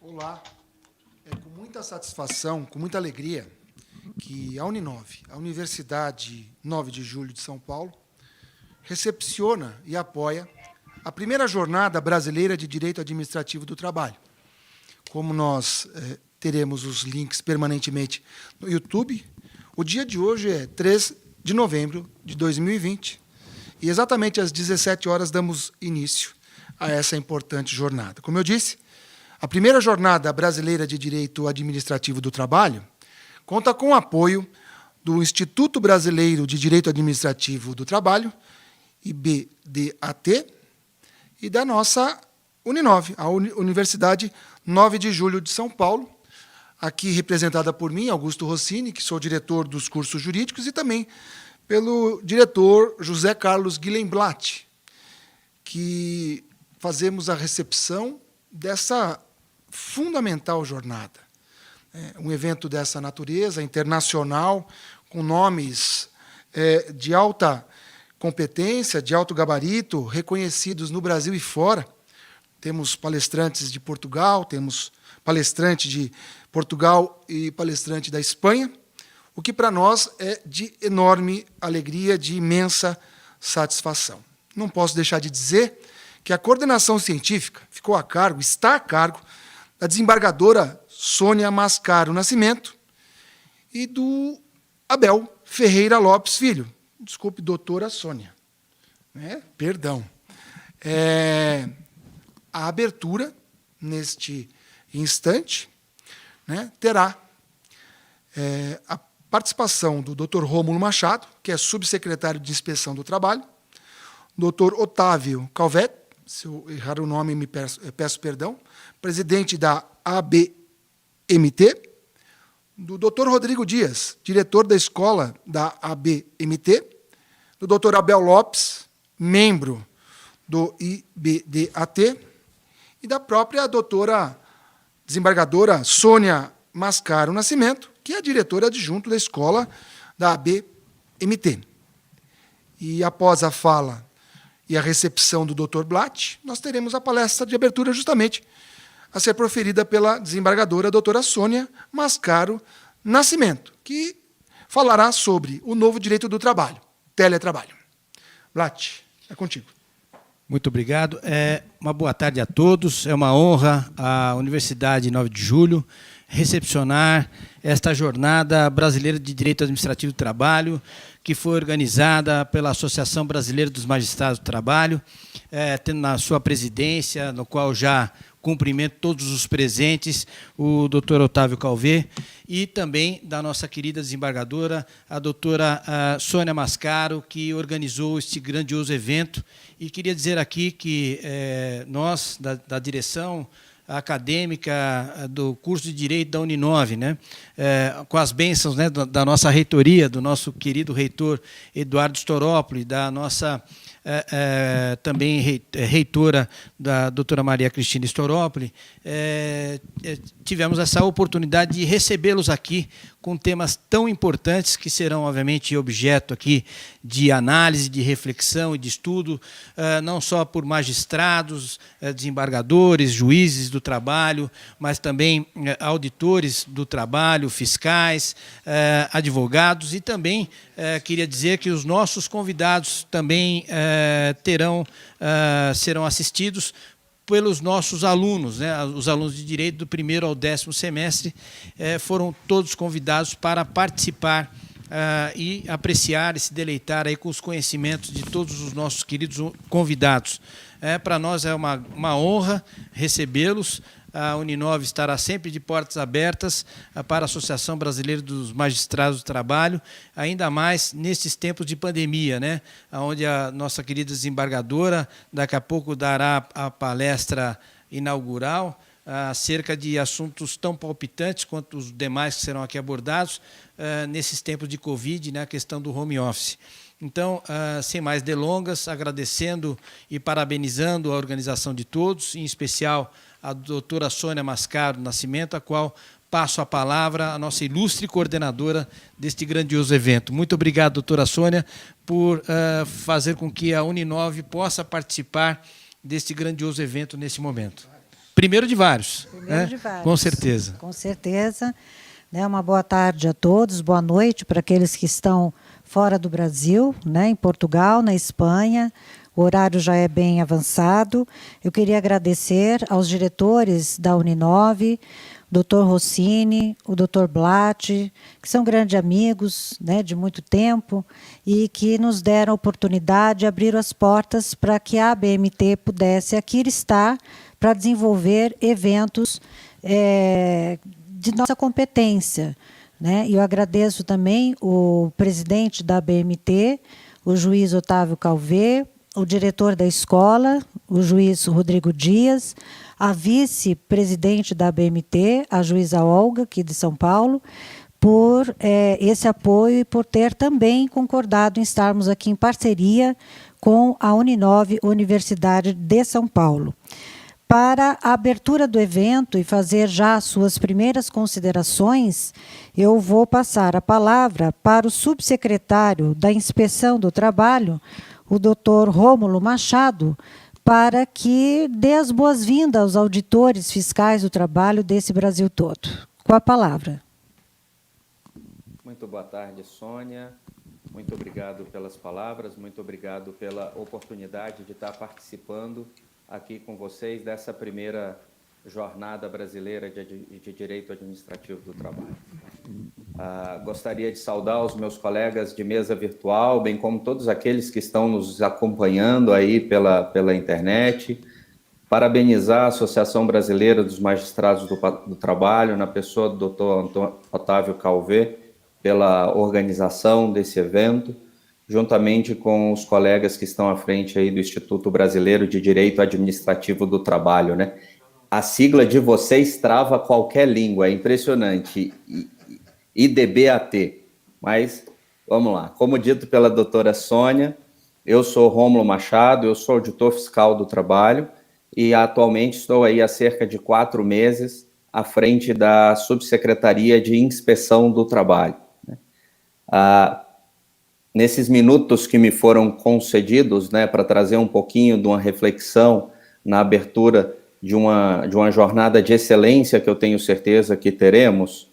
Olá, é com muita satisfação, com muita alegria, que a Uninove, a Universidade 9 de Julho de São Paulo, recepciona e apoia a primeira Jornada Brasileira de Direito Administrativo do Trabalho. Como nós teremos os links permanentemente no YouTube, o dia de hoje é 3 de novembro de 2020, e exatamente às 17 horas damos início a essa importante jornada. Como eu disse, a primeira Jornada Brasileira de Direito Administrativo do Trabalho conta com o apoio do Instituto Brasileiro de Direito Administrativo do Trabalho, IBDAT, e da nossa Uninove, a Universidade 9 de Julho de São Paulo, aqui representada por mim, Augusto Rossini, que sou diretor dos cursos jurídicos, e também pelo diretor José Carlos Guilemblatt, que fazemos a recepção dessa fundamental jornada. Um evento dessa natureza, internacional, com nomes de alta competência, de alto gabarito, reconhecidos no Brasil e fora. Temos palestrantes de Portugal, temos palestrante de Portugal e palestrante da Espanha, o que para nós é de enorme alegria, de imensa satisfação. Não posso deixar de dizer que a coordenação científica ficou a cargo, está a cargo, da desembargadora Sônia Mascaro Nascimento e do Abel Ferreira Lopes Filho. Desculpe, doutora Sônia. Perdão. A abertura, neste instante, terá a participação do Dr. Rômulo Machado, que é subsecretário de Inspeção do Trabalho, Dr. Otávio Calvet, se eu errar o nome, peço perdão, presidente da ABMT, do Dr. Rodrigo Dias, diretor da escola da ABMT, do Dr. Abel Lopes, membro do IBDAT, e da própria doutora desembargadora Sônia Mascaro Nascimento, que é a diretora adjunta da escola da ABMT. E após a fala e a recepção do Dr. Blatt, nós teremos a palestra de abertura justamente a ser proferida pela desembargadora doutora Sônia Mascaro Nascimento, que falará sobre o novo direito do trabalho, teletrabalho. Blatt, é contigo. Muito obrigado. Uma boa tarde a todos. É uma honra a Universidade 9 de Julho recepcionar esta Jornada Brasileira de Direito Administrativo do Trabalho, que foi organizada pela Associação Brasileira dos Magistrados do Trabalho, tendo na sua presidência, no qual já cumprimento todos os presentes, o doutor Otávio Calvet, e também da nossa querida desembargadora, a doutora Sônia Mascaro, que organizou este grandioso evento. E queria dizer aqui que nós, da direção acadêmica do curso de Direito da Uninove, com as bênçãos da nossa reitoria, do nosso querido reitor Eduardo Storópoli, da nossa também reitora da doutora Maria Cristina Storópoli, tivemos essa oportunidade de recebê-los aqui com temas tão importantes que serão, obviamente, objeto aqui de análise, de reflexão e de estudo, não só por magistrados, desembargadores, juízes do trabalho, mas também auditores do trabalho, fiscais, advogados, e também queria dizer que os nossos convidados também serão assistidos pelos nossos alunos, os alunos de Direito do 1º ao 10º semestre foram todos convidados para participar e apreciar e se deleitar aí com os conhecimentos de todos os nossos queridos convidados. Para nós é uma honra recebê-los. A Uninove estará sempre de portas abertas para a Associação Brasileira dos Magistrados do Trabalho, ainda mais nesses tempos de pandemia, onde a nossa querida desembargadora daqui a pouco dará a palestra inaugural acerca de assuntos tão palpitantes quanto os demais que serão aqui abordados nesses tempos de Covid, a questão do home office. Então, sem mais delongas, agradecendo e parabenizando a organização de todos, em especial a doutora Sônia Mascaro Nascimento, a qual passo a palavra à nossa ilustre coordenadora deste grandioso evento. Muito obrigado, doutora Sônia, por fazer com que a Uninove possa participar deste grandioso evento nesse momento. primeiro de vários. Primeiro de vários. Com certeza. Com certeza. Né, uma boa tarde a todos, boa noite para aqueles que estão fora do Brasil, né, em Portugal, na Espanha. O horário já é bem avançado. Eu queria agradecer aos diretores da Uninove, o Dr. Rossini, o Dr. Blatt, que são grandes amigos, né, de muito tempo, e que nos deram a oportunidade, abriram as portas para que a ABMT pudesse aqui estar para desenvolver eventos de nossa competência, né? E eu agradeço também o presidente da ABMT, o juiz Otávio Calvé, o diretor da escola, o juiz Rodrigo Dias, a vice-presidente da ABMT, a juíza Olga, aqui de São Paulo, por esse apoio e por ter também concordado em estarmos aqui em parceria com a Uninove, Universidade de São Paulo. Para a abertura do evento e fazer já as suas primeiras considerações, eu vou passar a palavra para o subsecretário da Inspeção do Trabalho, o Dr. Rômulo Machado, para que dê as boas-vindas aos auditores fiscais do trabalho desse Brasil todo. Com a palavra. Muito boa tarde, Sônia. Muito obrigado pelas palavras, muito obrigado pela oportunidade de estar participando aqui com vocês dessa primeira Jornada Brasileira de Direito Administrativo do Trabalho. Gostaria de saudar os meus colegas de mesa virtual, bem como todos aqueles que estão nos acompanhando aí pela internet, parabenizar a Associação Brasileira dos Magistrados do Trabalho, na pessoa do Dr. Otávio Calvé, pela organização desse evento, juntamente com os colegas que estão à frente aí do Instituto Brasileiro de Direito Administrativo do Trabalho, né? A sigla de vocês trava qualquer língua, é impressionante, IDBAT, mas vamos lá. Como dito pela doutora Sônia, eu sou Rômulo Machado, eu sou auditor fiscal do trabalho e atualmente estou aí há cerca de 4 meses à frente da Subsecretaria de Inspeção do Trabalho. Nesses minutos que me foram concedidos, né, para trazer um pouquinho de uma reflexão na abertura de uma jornada de excelência que eu tenho certeza que teremos,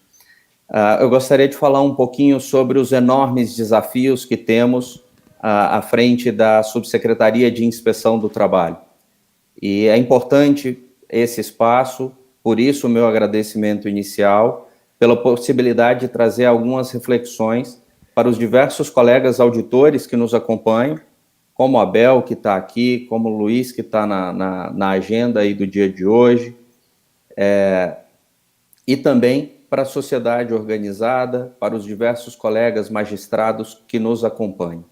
eu gostaria de falar um pouquinho sobre os enormes desafios que temos à frente da Subsecretaria de Inspeção do Trabalho. E é importante esse espaço, por isso o meu agradecimento inicial, pela possibilidade de trazer algumas reflexões para os diversos colegas auditores que nos acompanham, como a Abel, que está aqui, como o Luiz, que está na agenda aí do dia de hoje, e também para a sociedade organizada, para os diversos colegas magistrados que nos acompanham.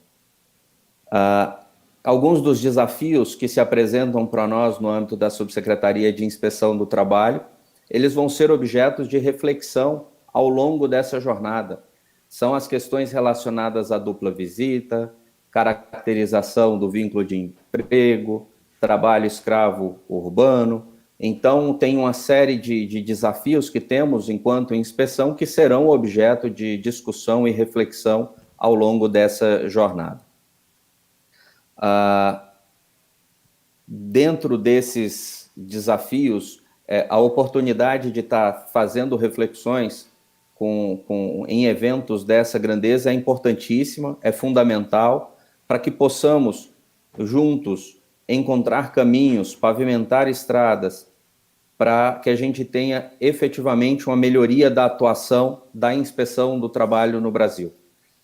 Alguns dos desafios que se apresentam para nós no âmbito da Subsecretaria de Inspeção do Trabalho, eles vão ser objetos de reflexão ao longo dessa jornada. São as questões relacionadas à dupla visita, caracterização do vínculo de emprego, trabalho escravo urbano. Então, tem uma série de desafios que temos enquanto inspeção que serão objeto de discussão e reflexão ao longo dessa jornada. Dentro desses desafios, a oportunidade de estar fazendo reflexões em eventos dessa grandeza é importantíssima, é fundamental, para que possamos, juntos, encontrar caminhos, pavimentar estradas, para que a gente tenha efetivamente uma melhoria da atuação da inspeção do trabalho no Brasil.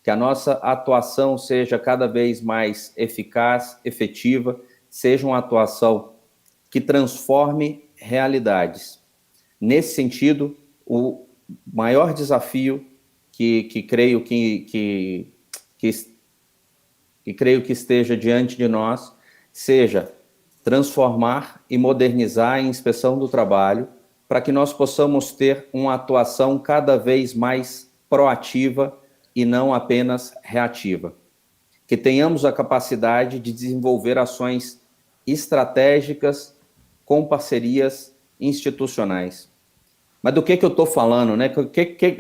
Que a nossa atuação seja cada vez mais eficaz, efetiva, seja uma atuação que transforme realidades. Nesse sentido, o maior desafio que creio que esteja diante de nós seja transformar e modernizar a inspeção do trabalho para que nós possamos ter uma atuação cada vez mais proativa e não apenas reativa. Que tenhamos a capacidade de desenvolver ações estratégicas com parcerias institucionais. Mas do que eu estou falando, né?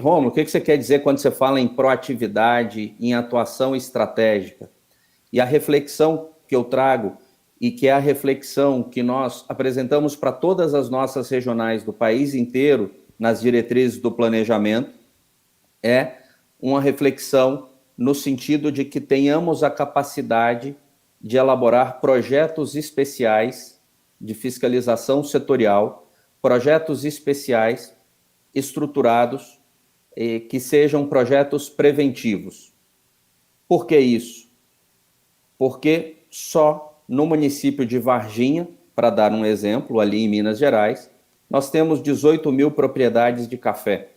Rômulo, o que você quer dizer quando você fala em proatividade, em atuação estratégica? E a reflexão que eu trago e que é a reflexão que nós apresentamos para todas as nossas regionais do país inteiro, nas diretrizes do planejamento, é uma reflexão no sentido de que tenhamos a capacidade de elaborar projetos especiais de fiscalização setorial, projetos especiais estruturados, que sejam projetos preventivos. Por que isso? Porque só no município de Varginha, para dar um exemplo, ali em Minas Gerais, nós temos 18 mil propriedades de café.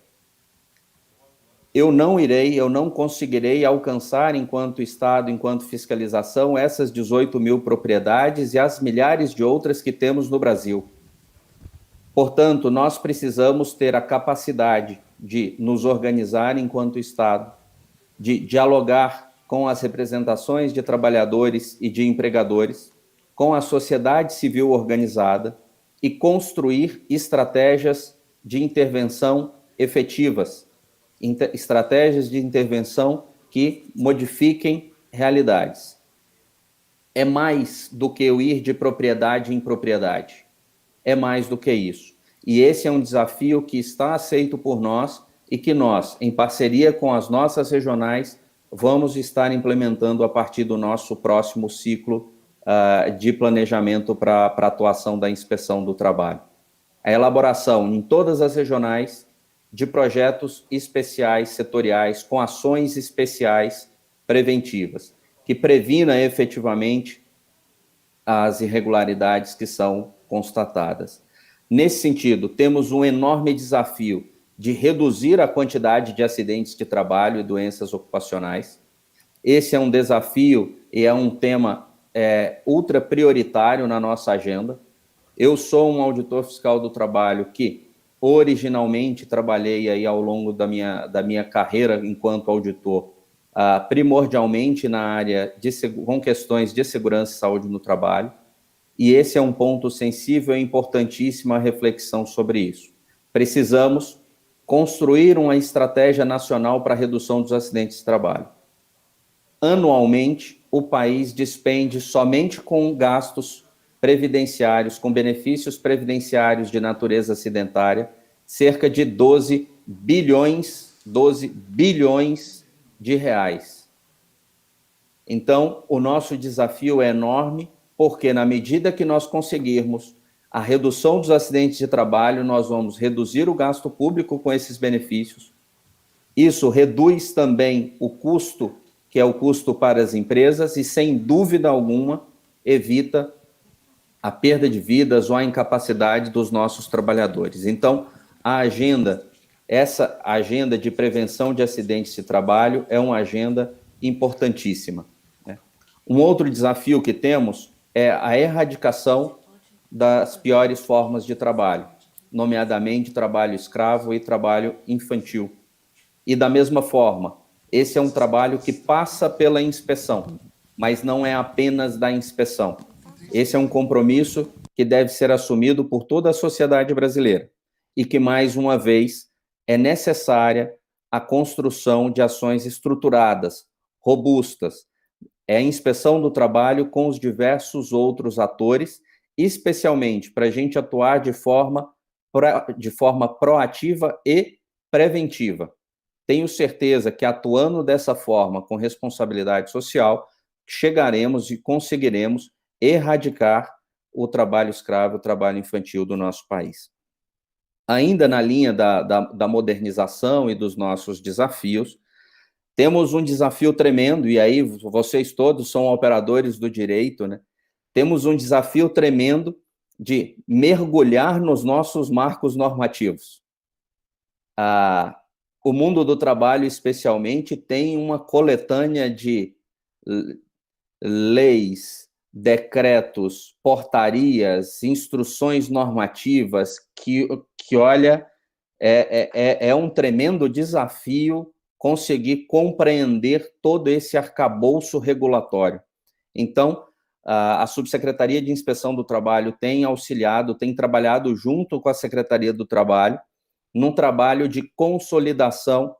Eu não conseguirei alcançar, enquanto Estado, enquanto fiscalização, essas 18 mil propriedades e as milhares de outras que temos no Brasil. Portanto, nós precisamos ter a capacidade de nos organizar enquanto Estado, de dialogar com as representações de trabalhadores e de empregadores, com a sociedade civil organizada e construir estratégias de intervenção efetivas, estratégias de intervenção que modifiquem realidades. É mais do que eu ir de propriedade em propriedade. É mais do que isso. E esse é um desafio que está aceito por nós e que nós, em parceria com as nossas regionais, vamos estar implementando a partir do nosso próximo ciclo de planejamento para a atuação da inspeção do trabalho. A elaboração em todas as regionais de projetos especiais, setoriais, com ações especiais preventivas, que previna efetivamente as irregularidades que são constatadas. Nesse sentido, temos um enorme desafio de reduzir a quantidade de acidentes de trabalho e doenças ocupacionais. Esse é um desafio e é um tema ultra prioritário na nossa agenda. Eu sou um auditor fiscal do trabalho que originalmente trabalhei aí ao longo da minha carreira enquanto auditor, primordialmente na área com questões de segurança e saúde no trabalho, e esse é um ponto sensível e importantíssimo a reflexão sobre isso. Precisamos construir uma estratégia nacional para a redução dos acidentes de trabalho. Anualmente, o país despende somente com gastos previdenciários, com benefícios previdenciários de natureza acidentária, cerca de 12 bilhões de reais. Então, o nosso desafio é enorme, porque na medida que nós conseguirmos a redução dos acidentes de trabalho, nós vamos reduzir o gasto público com esses benefícios. Isso reduz também o custo, que é o custo para as empresas, e sem dúvida alguma evita a perda de vidas ou a incapacidade dos nossos trabalhadores. Então, essa agenda de prevenção de acidentes de trabalho é uma agenda importantíssima, né? Um outro desafio que temos é a erradicação das piores formas de trabalho, nomeadamente trabalho escravo e trabalho infantil. E da mesma forma, esse é um trabalho que passa pela inspeção, mas não é apenas da inspeção. Esse é um compromisso que deve ser assumido por toda a sociedade brasileira e que, mais uma vez, é necessária a construção de ações estruturadas, robustas, é a inspeção do trabalho com os diversos outros atores, especialmente para a gente atuar de forma proativa e preventiva. Tenho certeza que, atuando dessa forma, com responsabilidade social, chegaremos e conseguiremos erradicar o trabalho escravo, o trabalho infantil do nosso país. Ainda na linha da modernização e dos nossos desafios, temos um desafio tremendo, e aí vocês todos são operadores do direito, né? Temos um desafio tremendo de mergulhar nos nossos marcos normativos. O mundo do trabalho, especialmente, tem uma coletânea de leis, decretos, portarias, instruções normativas que olha, é um tremendo desafio conseguir compreender todo esse arcabouço regulatório. Então, a Subsecretaria de Inspeção do Trabalho tem auxiliado, tem trabalhado junto com a Secretaria do Trabalho, num trabalho de consolidação,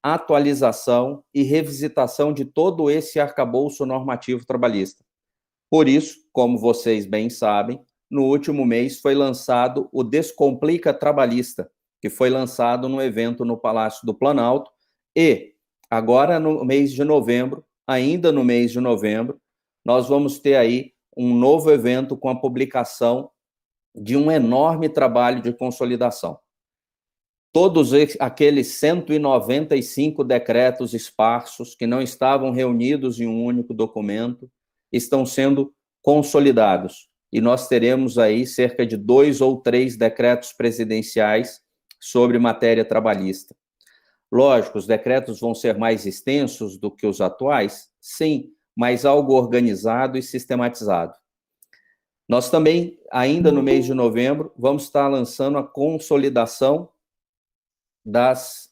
atualização e revisitação de todo esse arcabouço normativo trabalhista. Por isso, como vocês bem sabem, no último mês foi lançado o Descomplica Trabalhista, que foi lançado no evento no Palácio do Planalto, e agora no mês de novembro, ainda no mês de novembro, nós vamos ter aí um novo evento com a publicação de um enorme trabalho de consolidação. Todos aqueles 195 decretos esparsos que não estavam reunidos em um único documento estão sendo consolidados. E nós teremos aí cerca de 2 ou 3 decretos presidenciais sobre matéria trabalhista. Lógico, os decretos vão ser mais extensos do que os atuais? Sim, mas algo organizado e sistematizado. Nós também, ainda no mês de novembro, vamos estar lançando a consolidação das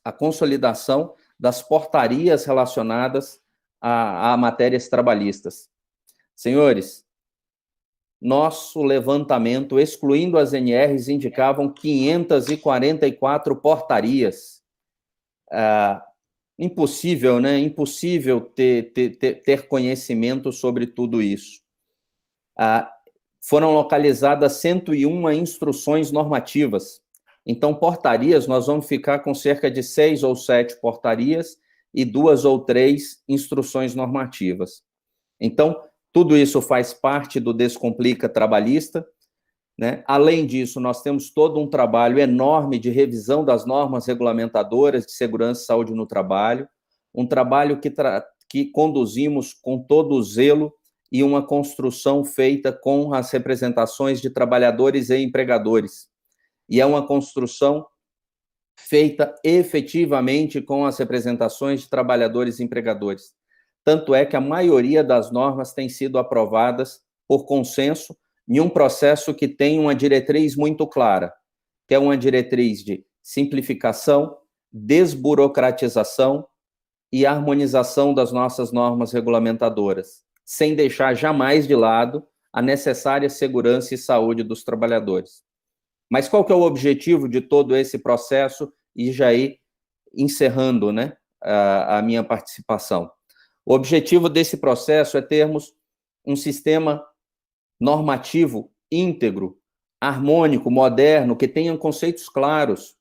portarias relacionadas a matérias trabalhistas. Senhores, nosso levantamento, excluindo as NRs, indicavam 544 portarias. Impossível, né? Impossível ter conhecimento sobre tudo isso. Foram localizadas 101 instruções normativas. Então, portarias, nós vamos ficar com cerca de 6 ou 7 portarias e 2 ou 3 instruções normativas. Então, tudo isso faz parte do Descomplica Trabalhista, né? Além disso, nós temos todo um trabalho enorme de revisão das normas regulamentadoras de segurança e saúde no trabalho, um trabalho que conduzimos com todo o zelo e uma construção feita com as representações de trabalhadores e empregadores. E é uma construção feita efetivamente com as representações de trabalhadores e empregadores. Tanto é que a maioria das normas tem sido aprovadas por consenso em um processo que tem uma diretriz muito clara, que é uma diretriz de simplificação, desburocratização e harmonização das nossas normas regulamentadoras, sem deixar jamais de lado a necessária segurança e saúde dos trabalhadores. Mas qual que é o objetivo de todo esse processo? E já ir encerrando, né, a minha participação. O objetivo desse processo é termos um sistema normativo íntegro, harmônico, moderno, que tenha conceitos claros,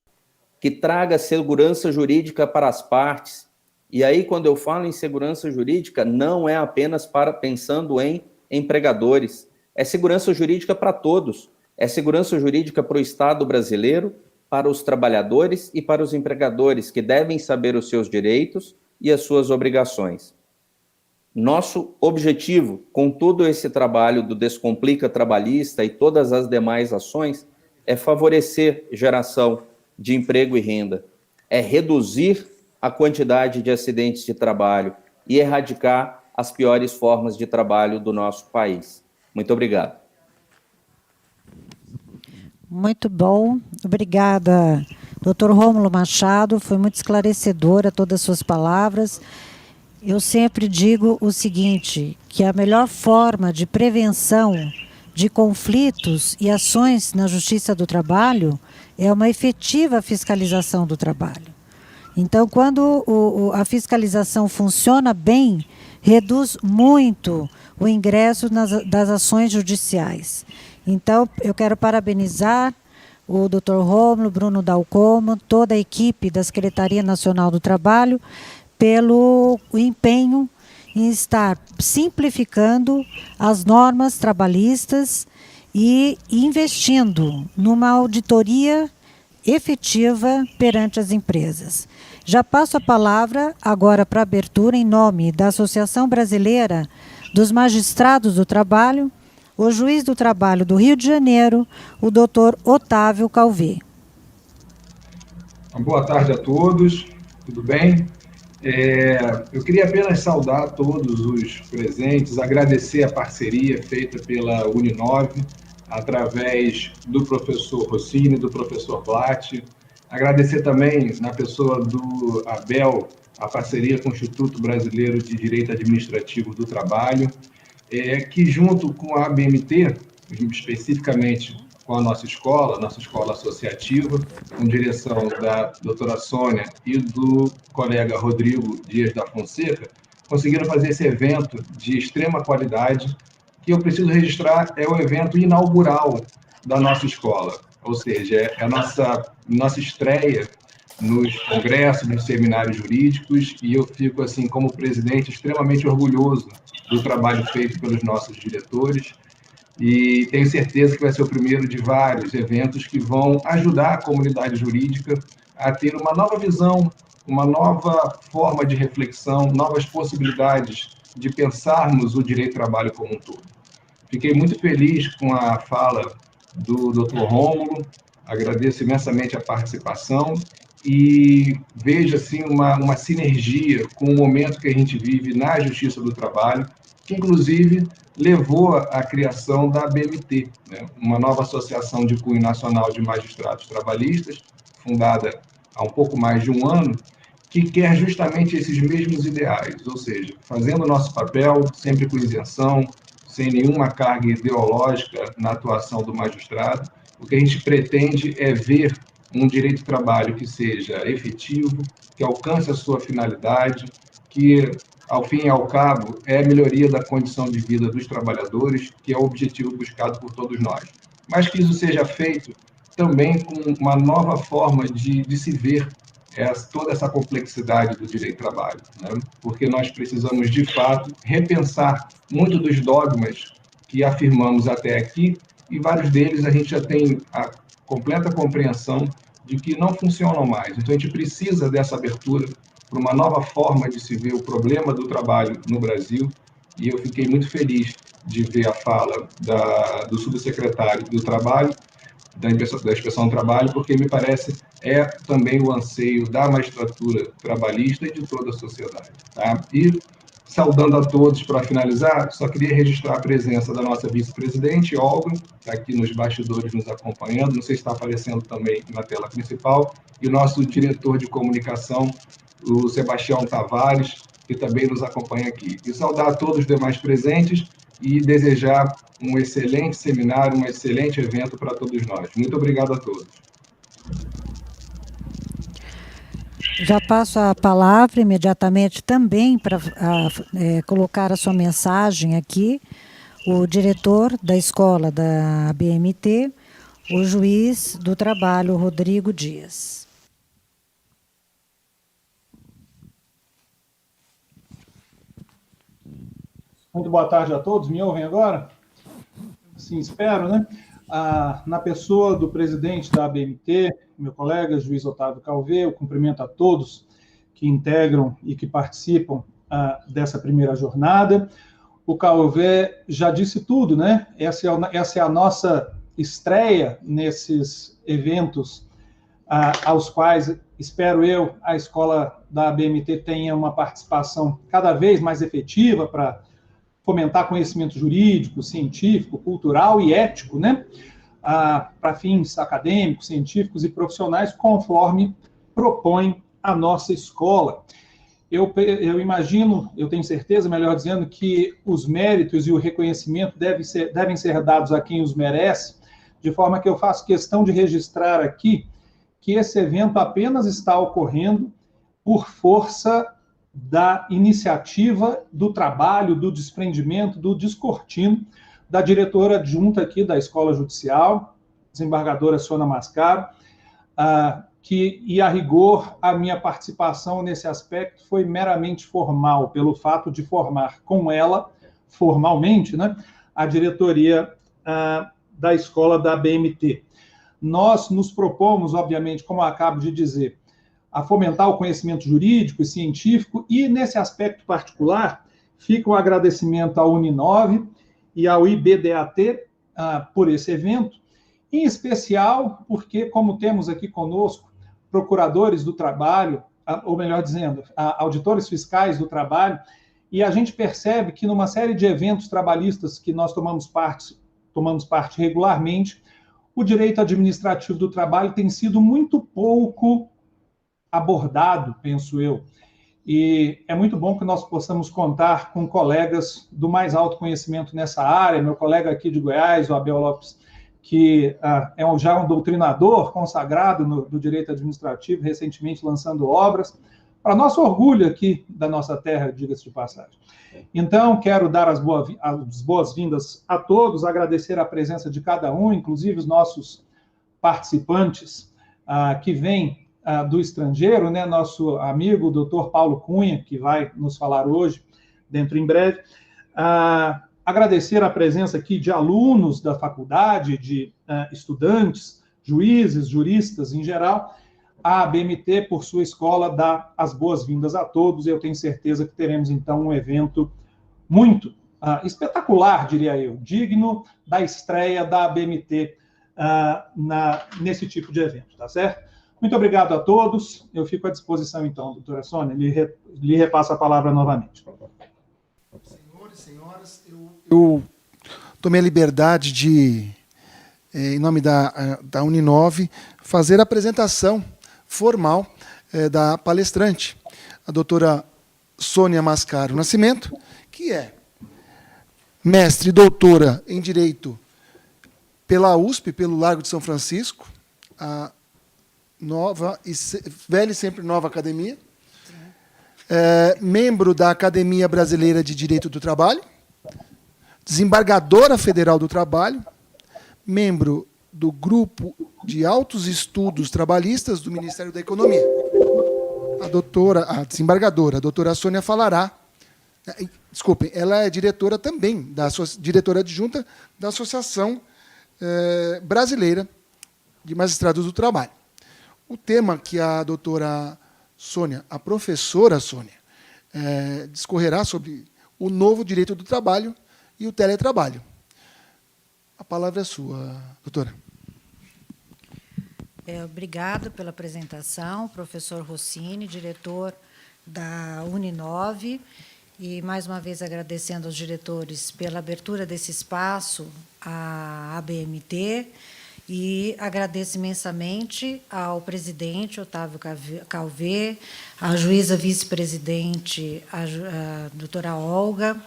que traga segurança jurídica para as partes. E aí, quando eu falo em segurança jurídica, não é apenas pensando em empregadores, é segurança jurídica para todos, é segurança jurídica para o Estado brasileiro, para os trabalhadores e para os empregadores, que devem saber os seus direitos e as suas obrigações. Nosso objetivo, com todo esse trabalho do Descomplica Trabalhista e todas as demais ações, é favorecer geração de emprego e renda, é reduzir a quantidade de acidentes de trabalho e erradicar as piores formas de trabalho do nosso país. Muito obrigado. Muito bom. Obrigada, doutor Rômulo Machado. Foi muito esclarecedora todas as suas palavras. Eu sempre digo o seguinte, que a melhor forma de prevenção de conflitos e ações na Justiça do Trabalho é uma efetiva fiscalização do trabalho. Então, quando a fiscalização funciona bem, reduz muito o ingresso das ações judiciais. Então, eu quero parabenizar o Dr. Rômulo, Bruno Dalcomo, toda a equipe da Secretaria Nacional do Trabalho, pelo empenho em estar simplificando as normas trabalhistas e investindo numa auditoria efetiva perante as empresas. Já passo a palavra agora para abertura em nome da Associação Brasileira dos Magistrados do Trabalho, o juiz do trabalho do Rio de Janeiro, o doutor Otávio Calvé. Boa tarde a todos, tudo bem? Eu queria apenas saudar todos os presentes, agradecer a parceria feita pela Uninove, através do professor Rossini, do professor Blatt, agradecer também, na pessoa do Abel, a parceria com o Instituto Brasileiro de Direito Administrativo do Trabalho, que junto com a ABMT, especificamente com a nossa escola associativa, com direção da doutora Sônia e do colega Rodrigo Dias da Fonseca, conseguiram fazer esse evento de extrema qualidade, que eu preciso registrar é o evento inaugural da nossa escola, ou seja, é a nossa estreia nos congressos, nos seminários jurídicos, e eu fico, assim, como presidente, extremamente orgulhoso do trabalho feito pelos nossos diretores, e tenho certeza que vai ser o primeiro de vários eventos que vão ajudar a comunidade jurídica a ter uma nova visão, uma nova forma de reflexão, novas possibilidades de pensarmos o direito do trabalho como um todo. Fiquei muito feliz com a fala do Dr. Rômulo, agradeço imensamente a participação e vejo assim uma sinergia com o momento que a gente vive na Justiça do Trabalho, que inclusive levou à criação da ABMT, né? Uma nova associação de cunho nacional de magistrados trabalhistas, fundada há um pouco mais de um ano, que quer justamente esses mesmos ideais, ou seja, fazendo o nosso papel, sempre com isenção, sem nenhuma carga ideológica na atuação do magistrado. O que a gente pretende é ver um direito de trabalho que seja efetivo, que alcance a sua finalidade, que, ao fim e ao cabo, é a melhoria da condição de vida dos trabalhadores, que é o objetivo buscado por todos nós. Mas que isso seja feito também com uma nova forma de se ver toda essa complexidade do direito do trabalho, né? Porque nós precisamos, de fato, repensar muito dos dogmas que afirmamos até aqui, e vários deles a gente já tem a completa compreensão de que não funcionam mais. Então, a gente precisa dessa abertura para uma nova forma de se ver o problema do trabalho no Brasil, e eu fiquei muito feliz de ver a fala do subsecretário do Trabalho, da Inspeção do Trabalho, porque me parece é também o anseio da magistratura trabalhista e de toda a sociedade. Tá? E, saudando a todos, para finalizar, só queria registrar a presença da nossa vice-presidente, Olga, que está aqui nos bastidores nos acompanhando, não sei se está aparecendo também na tela principal, e o nosso diretor de comunicação, o Sebastião Tavares, que também nos acompanha aqui. E saudar a todos os demais presentes e desejar um excelente seminário, um excelente evento para todos nós. Muito obrigado a todos. Já passo a palavra imediatamente também para colocar a sua mensagem aqui, o diretor da escola da ABMT, o juiz do trabalho, Rodrigo Dias. Muito boa tarde a todos. Me ouvem agora? Sim, espero, né? Na pessoa do presidente da ABMT, meu colega, juiz Otávio Calvé, eu cumprimento a todos que integram e que participam dessa primeira jornada. O Calvé já disse tudo, né? Essa é a nossa estreia nesses eventos aos quais, espero eu, a escola da ABMT tenha uma participação cada vez mais efetiva para fomentar conhecimento jurídico, científico, cultural e ético, né? Para fins acadêmicos, científicos e profissionais, conforme propõe a nossa escola. Eu imagino, eu tenho certeza, melhor dizendo, que os méritos e o reconhecimento devem ser dados a quem os merece, de forma que eu faço questão de registrar aqui que esse evento apenas está ocorrendo por força da iniciativa, do trabalho, do desprendimento, do descortino da diretora adjunta aqui da Escola Judicial, desembargadora Sônia Mascaro, e a rigor a minha participação nesse aspecto foi meramente formal, pelo fato de formar com ela, formalmente, né, a diretoria da escola da ABMT. Nós nos propomos, obviamente, como eu acabo de dizer, a fomentar o conhecimento jurídico e científico, e nesse aspecto particular, fica o agradecimento à Uninove e ao IBDAT por esse evento, em especial porque, como temos aqui conosco procuradores do trabalho, ou melhor dizendo, auditores fiscais do trabalho, e a gente percebe que numa série de eventos trabalhistas que nós tomamos parte regularmente, o direito administrativo do trabalho tem sido muito pouco abordado, penso eu. E é muito bom que nós possamos contar com colegas do mais alto conhecimento nessa área, meu colega aqui de Goiás, o Abel Lopes, que já um doutrinador consagrado do direito administrativo, recentemente lançando obras, para nosso orgulho aqui da nossa terra, diga-se de passagem. Então, quero dar as boas-vindas a todos, agradecer a presença de cada um, inclusive os nossos participantes que vêm do estrangeiro, né? Nosso amigo, o Dr. Paulo Cunha, que vai nos falar hoje, dentro em breve. Agradecer a presença aqui de alunos da faculdade, de estudantes, juízes, juristas em geral. A ABMT, por sua escola, dá as boas-vindas a todos, e eu tenho certeza que teremos, então, um evento muito espetacular, diria eu, digno da estreia da ABMT nesse tipo de evento, tá certo? Muito obrigado a todos. Eu fico à disposição, então, doutora Sônia, lhe repasso a palavra novamente. Senhores e senhoras, eu tomei a liberdade de, em nome da Uninove, fazer a apresentação formal da palestrante, a doutora Sônia Mascaro Nascimento, que é mestre e doutora em Direito pela USP, pelo Largo de São Francisco, a nova e velha e sempre nova academia, membro da Academia Brasileira de Direito do Trabalho, desembargadora federal do trabalho, membro do Grupo de Altos Estudos Trabalhistas do Ministério da Economia. A desembargadora, a doutora Sônia falará. Desculpem, ela é diretora também, diretora adjunta da Associação Brasileira de Magistrados do Trabalho. O tema que a doutora Sônia, a professora Sônia, discorrerá sobre o novo direito do trabalho e o teletrabalho. A palavra é sua, doutora. Obrigado pela apresentação, professor Rossini, diretor da Uninove, e mais uma vez agradecendo aos diretores pela abertura desse espaço à ABMT, e agradeço imensamente ao presidente Otávio Calvé, à juíza vice-presidente, a doutora Olga,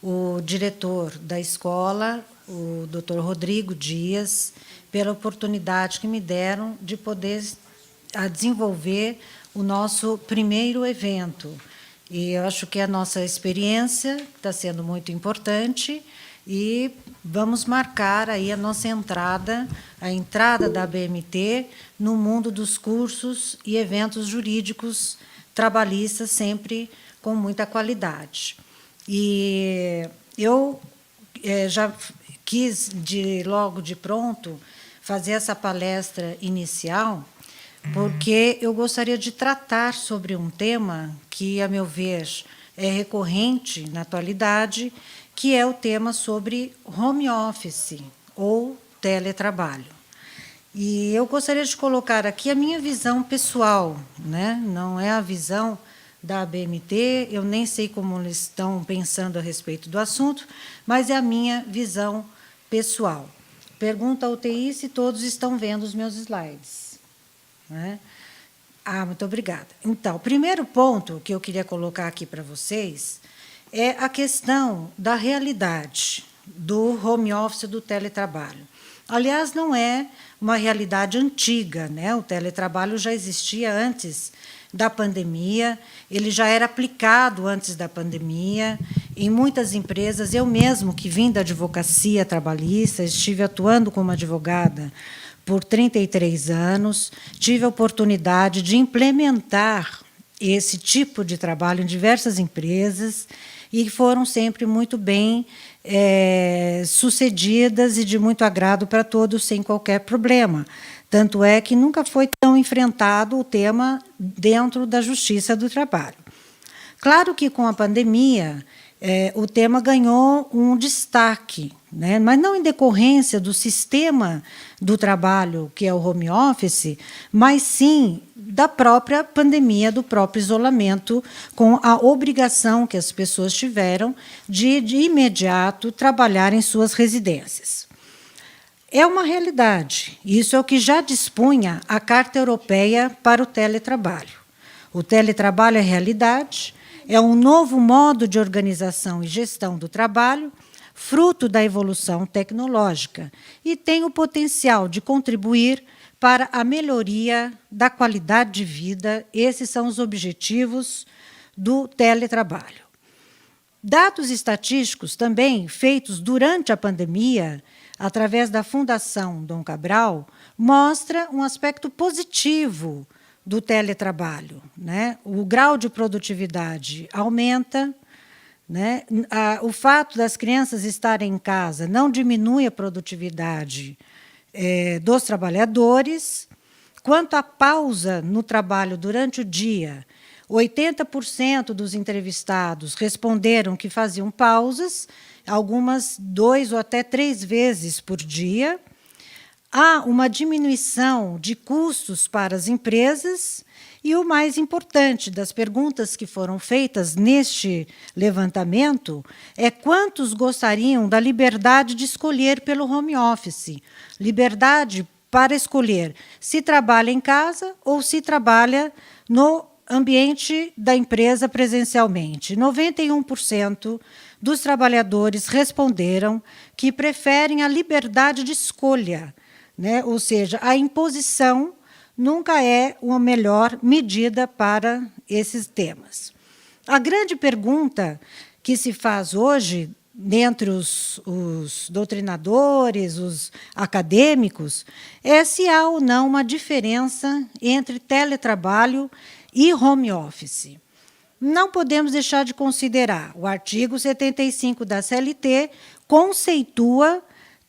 o diretor da escola, o doutor Rodrigo Dias, pela oportunidade que me deram de poder desenvolver o nosso primeiro evento. E eu acho que a nossa experiência está sendo muito importante, e vamos marcar aí a nossa entrada, a entrada da ABMT no mundo dos cursos e eventos jurídicos trabalhistas, sempre com muita qualidade. E eu já quis, logo de pronto, fazer essa palestra inicial, porque eu gostaria de tratar sobre um tema que, a meu ver, é recorrente na atualidade, que é o tema sobre home office ou teletrabalho. E eu gostaria de colocar aqui a minha visão pessoal, né? Não é a visão da ABMT, eu nem sei como eles estão pensando a respeito do assunto, mas é a minha visão pessoal. Pergunta ao TI se todos estão vendo os meus slides. Né? Muito obrigada. Então, o primeiro ponto que eu queria colocar aqui para vocês é a questão da realidade do home office, do teletrabalho. Aliás, não é uma realidade antiga, né? O teletrabalho já existia antes da pandemia, ele já era aplicado antes da pandemia, em muitas empresas. Eu mesmo, que vim da advocacia trabalhista, estive atuando como advogada por 33 anos, tive a oportunidade de implementar esse tipo de trabalho em diversas empresas, e foram sempre muito bem sucedidas e de muito agrado para todos, sem qualquer problema. Tanto é que nunca foi tão enfrentado o tema dentro da Justiça do Trabalho. Claro que, com a pandemia, o tema ganhou um destaque, né? Mas não em decorrência do sistema do trabalho, que é o home office, mas sim da própria pandemia, do próprio isolamento, com a obrigação que as pessoas tiveram de imediato, trabalhar em suas residências. É uma realidade. Isso é o que já dispunha a Carta Europeia para o teletrabalho. O teletrabalho é realidade, é um novo modo de organização e gestão do trabalho, fruto da evolução tecnológica, e tem o potencial de contribuir para a melhoria da qualidade de vida. Esses são os objetivos do teletrabalho. Dados estatísticos também feitos durante a pandemia, através da Fundação Dom Cabral, mostra um aspecto positivo do teletrabalho, né? O grau de produtividade aumenta, né? O fato das crianças estarem em casa não diminui a produtividade dos trabalhadores. Quanto à pausa no trabalho durante o dia, 80% dos entrevistados responderam que faziam pausas, algumas 2 ou até 3 vezes por dia. Há uma diminuição de custos para as empresas e o mais importante das perguntas que foram feitas neste levantamento é quantos gostariam da liberdade de escolher pelo home office, liberdade para escolher se trabalha em casa ou se trabalha no ambiente da empresa presencialmente. 91% dos trabalhadores responderam que preferem a liberdade de escolha, né? Ou seja, a imposição nunca é uma melhor medida para esses temas. A grande pergunta que se faz hoje, dentre os doutrinadores, os acadêmicos, é se há ou não uma diferença entre teletrabalho e home office. Não podemos deixar de considerar o artigo 75 da CLT conceitua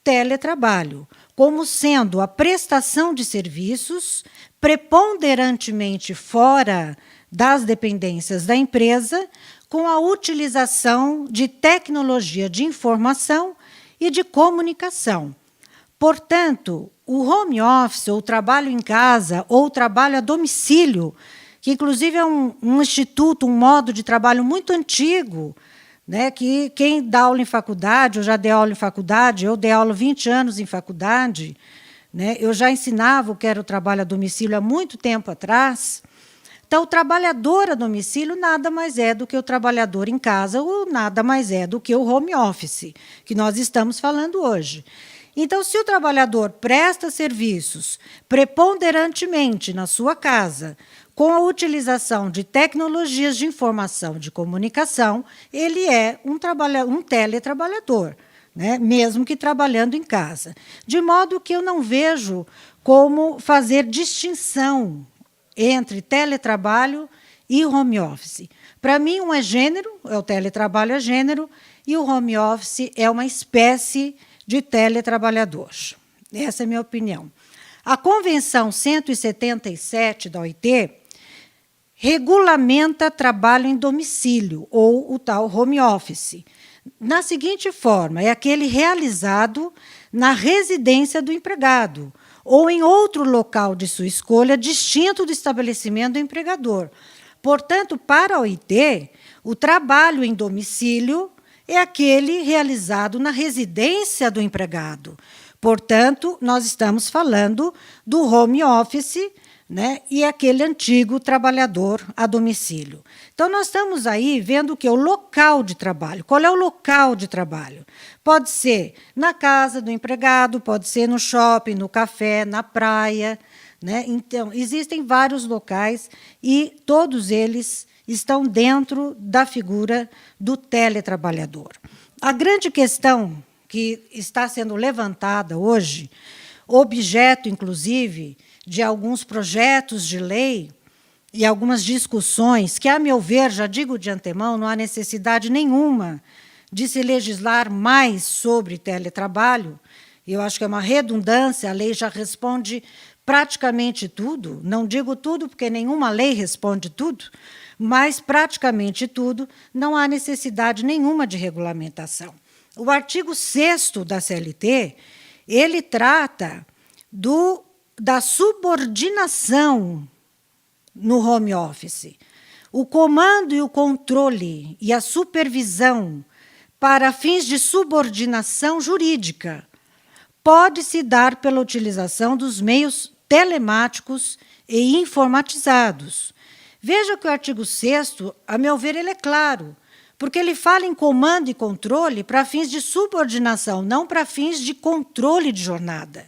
teletrabalho como sendo a prestação de serviços preponderantemente fora das dependências da empresa, com a utilização de tecnologia de informação e de comunicação. Portanto, o home office, ou trabalho em casa, ou trabalho a domicílio, que inclusive é um instituto, um modo de trabalho muito antigo, né, que quem dá aula em faculdade, eu já dei aula em faculdade, eu dei aula 20 anos em faculdade, né, eu já ensinava o que era o trabalho a domicílio há muito tempo atrás. Então, o trabalhador a domicílio nada mais é do que o trabalhador em casa, ou nada mais é do que o home office, que nós estamos falando hoje. Então, se o trabalhador presta serviços preponderantemente na sua casa, com a utilização de tecnologias de informação e de comunicação, ele é um teletrabalhador, né? Mesmo que trabalhando em casa. De modo que eu não vejo como fazer distinção entre teletrabalho e home office. Para mim, um é gênero, o teletrabalho é gênero, e o home office é uma espécie de teletrabalhador. Essa é a minha opinião. A Convenção 177 da OIT regulamenta trabalho em domicílio, ou o tal home office, na seguinte forma: é aquele realizado na residência do empregado, ou em outro local de sua escolha, distinto do estabelecimento do empregador. Portanto, para a OIT, o trabalho em domicílio é aquele realizado na residência do empregado. Portanto, nós estamos falando do home office, né, e aquele antigo trabalhador a domicílio. Então, nós estamos aí vendo o que? O local de trabalho. Qual é o local de trabalho? Pode ser na casa do empregado, pode ser no shopping, no café, na praia, né? Então, existem vários locais e todos eles estão dentro da figura do teletrabalhador. A grande questão que está sendo levantada hoje, objeto, inclusive, de alguns projetos de lei e algumas discussões, que, a meu ver, já digo de antemão, não há necessidade nenhuma de se legislar mais sobre teletrabalho. Eu acho que é uma redundância, a lei já responde praticamente tudo, não digo tudo, porque nenhuma lei responde tudo, mas praticamente tudo, não há necessidade nenhuma de regulamentação. O artigo 6º da CLT, ele trata da subordinação no home office. O comando e o controle e a supervisão para fins de subordinação jurídica pode-se dar pela utilização dos meios telemáticos e informatizados. Veja que o artigo 6º, a meu ver, ele é claro, porque ele fala em comando e controle para fins de subordinação, não para fins de controle de jornada.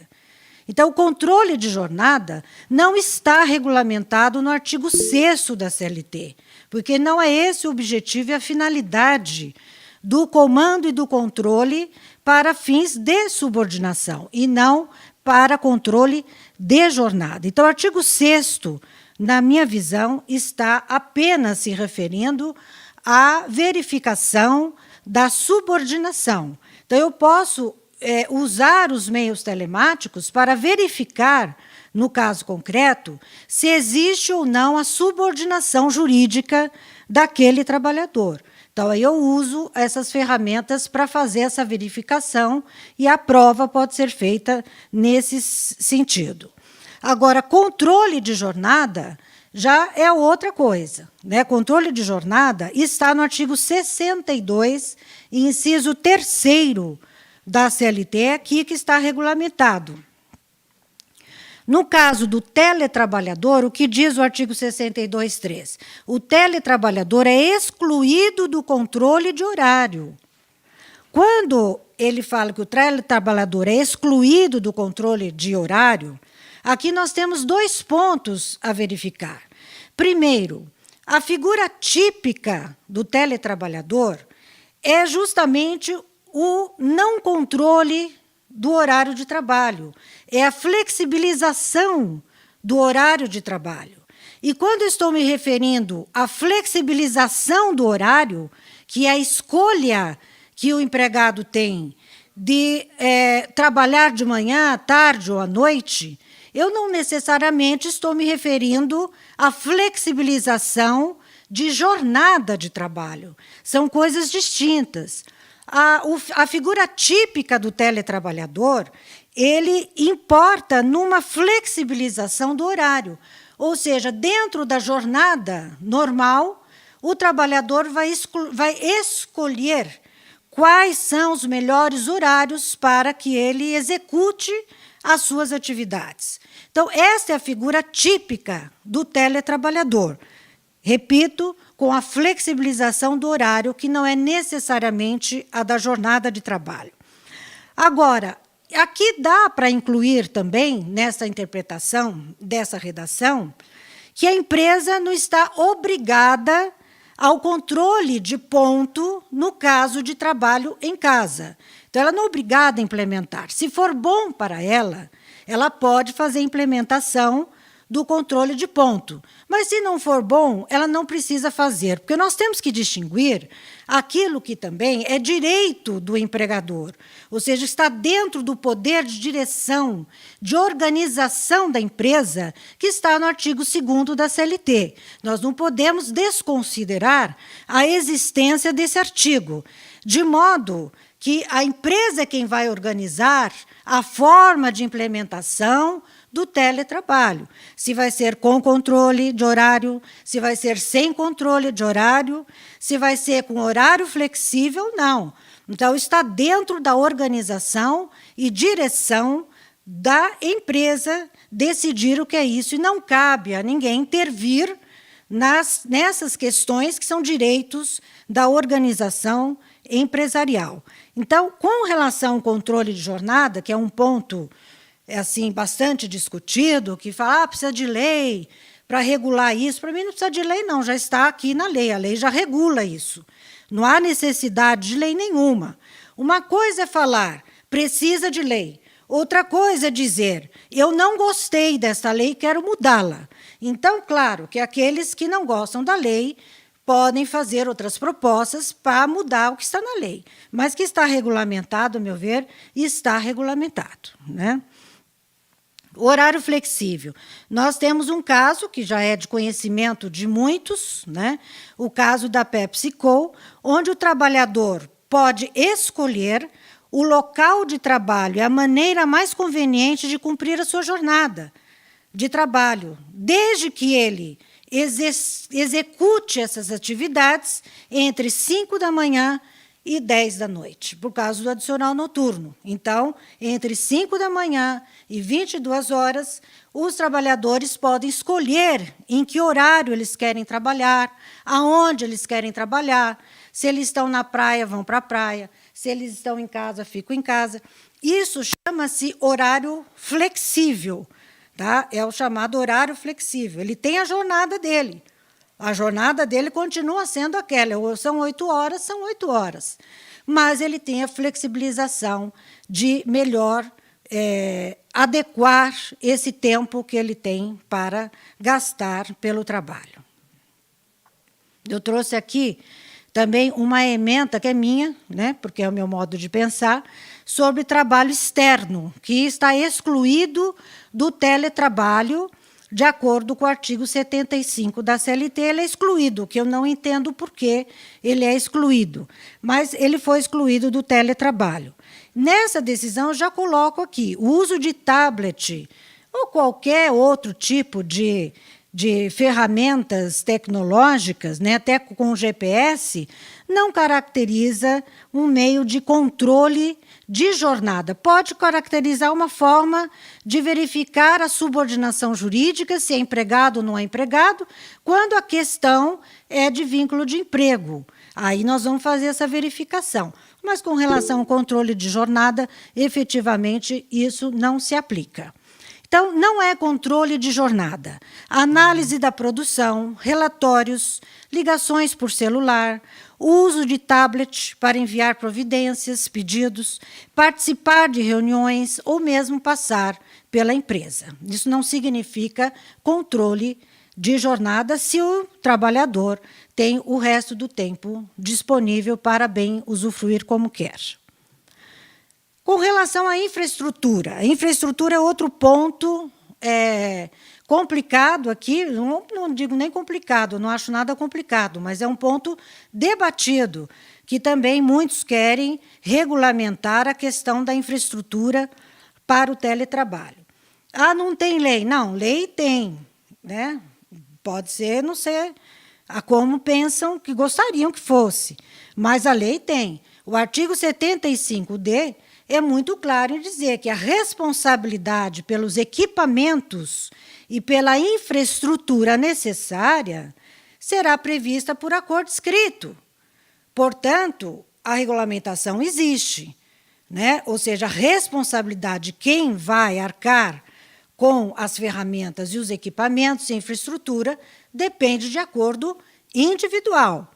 Então, o controle de jornada não está regulamentado no artigo 6º da CLT, porque não é esse o objetivo e a finalidade do comando e do controle para fins de subordinação, e não para controle de jornada. Então, o artigo 6º, na minha visão, está apenas se referindo à verificação da subordinação. Então, eu posso usar os meios telemáticos para verificar, no caso concreto, se existe ou não a subordinação jurídica daquele trabalhador. Então, aí eu uso essas ferramentas para fazer essa verificação e a prova pode ser feita nesse sentido. Agora, controle de jornada já é outra coisa, né? Controle de jornada está no artigo 62, inciso 3º da CLT, aqui que está regulamentado. No caso do teletrabalhador, o que diz o artigo 62.3? O teletrabalhador é excluído do controle de horário. Quando ele fala que o teletrabalhador é excluído do controle de horário, aqui nós temos 2 pontos a verificar. Primeiro, a figura típica do teletrabalhador é justamente o não controle do horário de trabalho, é a flexibilização do horário de trabalho. E quando estou me referindo à flexibilização do horário, que é a escolha que o empregado tem de trabalhar de manhã, à tarde ou à noite, eu não necessariamente estou me referindo à flexibilização de jornada de trabalho. São coisas distintas. A figura típica do teletrabalhador, ele importa numa flexibilização do horário. Ou seja, dentro da jornada normal, o trabalhador vai escolher quais são os melhores horários para que ele execute as suas atividades. Então, esta é a figura típica do teletrabalhador. Repito, com a flexibilização do horário, que não é necessariamente a da jornada de trabalho. Agora, aqui dá para incluir também, nessa interpretação dessa redação, que a empresa não está obrigada ao controle de ponto no caso de trabalho em casa. Então, ela não é obrigada a implementar. Se for bom para ela, ela pode fazer a implementação do controle de ponto. Mas, se não for bom, ela não precisa fazer, porque nós temos que distinguir aquilo que também é direito do empregador, ou seja, está dentro do poder de direção, de organização da empresa, que está no artigo 2º da CLT. Nós não podemos desconsiderar a existência desse artigo, de modo que a empresa é quem vai organizar a forma de implementação do teletrabalho. Se vai ser com controle de horário, se vai ser sem controle de horário, se vai ser com horário flexível, não. Então, está dentro da organização e direção da empresa decidir o que é isso, e não cabe a ninguém intervir nessas questões que são direitos da organização empresarial. Então, com relação ao controle de jornada, que é um ponto assim bastante discutido, que fala, precisa de lei para regular isso. Para mim, não precisa de lei, não, já está aqui na lei, a lei já regula isso. Não há necessidade de lei nenhuma. Uma coisa é falar, precisa de lei. Outra coisa é dizer, eu não gostei dessa lei e quero mudá-la. Então, claro que aqueles que não gostam da lei podem fazer outras propostas para mudar o que está na lei. Mas que está regulamentado, a meu ver, está regulamentado, né? Horário flexível. Nós temos um caso que já é de conhecimento de muitos, né? O caso da PepsiCo, onde o trabalhador pode escolher o local de trabalho e a maneira mais conveniente de cumprir a sua jornada de trabalho, desde que ele execute essas atividades entre 5 da manhã e 10 da noite, por causa do adicional noturno. Então, entre 5 da manhã e 22 horas, os trabalhadores podem escolher em que horário eles querem trabalhar, aonde eles querem trabalhar, se eles estão na praia, vão para a praia, Se eles estão em casa, ficam em casa. Isso chama-se horário flexível, tá? É o chamado horário flexível. Ele tem a jornada dele. A jornada dele continua sendo aquela. São 8 horas, são 8 horas. Mas ele tem a flexibilização de melhor adequar esse tempo que ele tem para gastar pelo trabalho. Eu trouxe aqui também uma ementa, que é minha, né, porque é o meu modo de pensar, sobre trabalho externo, que está excluído do teletrabalho, de acordo com o artigo 75 da CLT, ele é excluído, que eu não entendo por que ele é excluído, mas ele foi excluído do teletrabalho. Nessa decisão, eu já coloco aqui, o uso de tablet ou qualquer outro tipo de ferramentas tecnológicas, né, até com GPS, não caracteriza um meio de controle de jornada. Pode caracterizar uma forma de verificar a subordinação jurídica, se é empregado ou não é empregado, quando a questão é de vínculo de emprego. Aí nós vamos fazer essa verificação. Mas, com relação ao controle de jornada, efetivamente, isso não se aplica. Então, não é controle de jornada. Análise da produção, relatórios, ligações por celular, uso de tablet para enviar providências, pedidos, participar de reuniões ou mesmo passar pela empresa. Isso não significa controle de jornada se o trabalhador tem o resto do tempo disponível para bem usufruir como quer. Com relação à infraestrutura, a infraestrutura é outro ponto complicado aqui, não digo nem complicado, não acho nada complicado, mas é um ponto debatido, que também muitos querem regulamentar a questão da infraestrutura para o teletrabalho. Ah, não tem lei? Não, lei tem, né? Pode ser, não sei como pensam que gostariam que fosse, mas a lei tem. O artigo 75D é muito claro em dizer que a responsabilidade pelos equipamentos e pela infraestrutura necessária será prevista por acordo escrito. Portanto, a regulamentação existe, né? Ou seja, a responsabilidade de quem vai arcar com as ferramentas e os equipamentos e infraestrutura depende de acordo individual.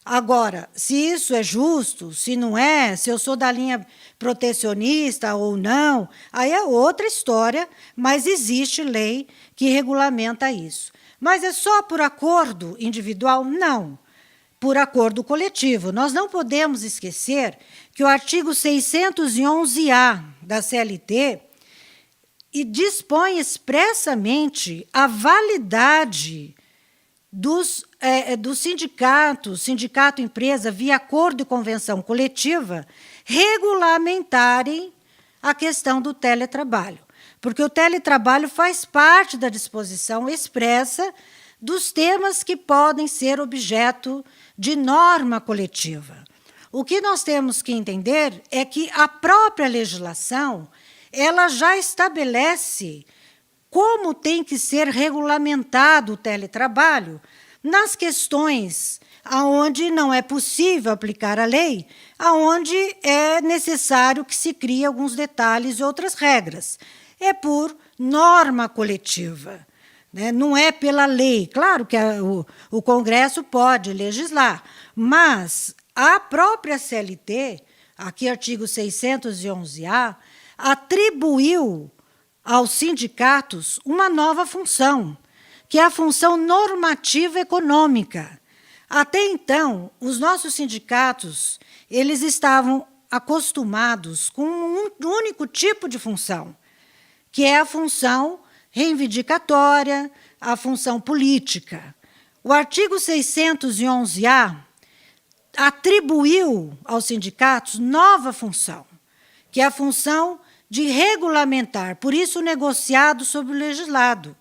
Agora, se isso é justo, se não é, se eu sou da linha protecionista ou não, aí é outra história, mas existe lei que regulamenta isso. Mas é só por acordo individual? Não. Por acordo coletivo. Nós não podemos esquecer que o artigo 611-A da CLT dispõe expressamente a validade dos sindicatos, sindicato-empresa, via acordo e convenção coletiva, regulamentarem a questão do teletrabalho. Porque o teletrabalho faz parte da disposição expressa dos temas que podem ser objeto de norma coletiva. O que nós temos que entender é que a própria legislação ela já estabelece como tem que ser regulamentado o teletrabalho nas questões aonde não é possível aplicar a lei, aonde é necessário que se crie alguns detalhes e outras regras. É por norma coletiva, né? Não é pela lei. Claro que o Congresso pode legislar, mas a própria CLT, aqui artigo 611-A, atribuiu aos sindicatos uma nova função, que é a função normativa econômica. Até então, os nossos sindicatos eles estavam acostumados com um único tipo de função, que é a função reivindicatória, a função política. O artigo 611-A atribuiu aos sindicatos nova função, que é a função de regulamentar, por isso negociado sobre o legislado,